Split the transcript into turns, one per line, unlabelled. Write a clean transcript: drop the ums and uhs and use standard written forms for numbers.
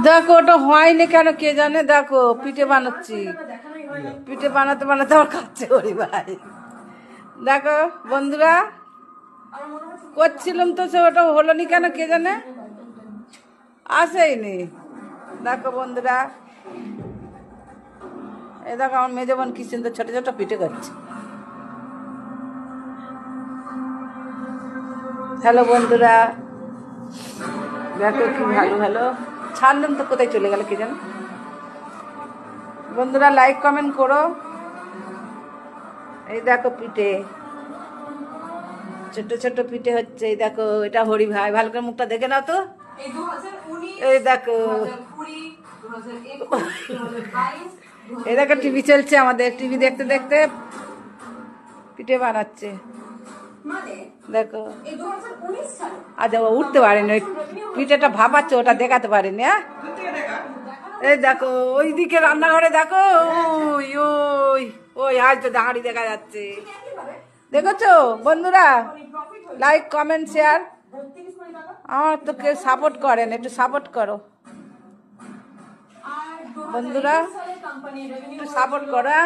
দেখো ওটা হয়নি কেন কে জানে। দেখো পিঠে বানাচ্ছি, পিঠে বানাতে বানাতে আমার খাচ্ছে ওরে ভাই। দেখো বন্ধুরা করছিলাম তো, সে ওটা হলো নি কেন কে জানে, আসেইনি। দেখো বন্ধুরা, এই দেখো আমার মেজো বোন কি সুন্দর ছোট ছোট পিঠে করছে। হ্যালো বন্ধুরা, দেখো কি ভালো ভালো ছাড়লাম তো, কোথায় চলে গেল কে জানে। বন্ধুরা লাইক কমেন্ট করো। এই দেখো পিঠে, ছোট ছোট পিঠে হচ্ছে। এই দেখো এটা হরি ভাই, ভালো করে মুখটা দেখে নাও তো। এই দেখো, এই দেখো টিভি চলছে আমাদের, টিভি দেখতে দেখতে পিঠে বানাচ্ছে। দেখো আজ ও উঠতে পারেনি, ওই পিঠেটা ভাপাচ্ছে ওটা দেখাতে পারেনি। হ্যাঁ এই দেখো ওইদিকে রান্নাঘরে দেখো, ওই ওই ওই আজ তো দাঁড়ি দেখা যাচ্ছে। দেখেছো বন্ধুরা, লাইক কমেন্ট শেয়ার। আমার তো কেউ সাপোর্ট করেন, একটু সাপোর্ট করো বন্ধুরা, একটু সাপোর্ট করো।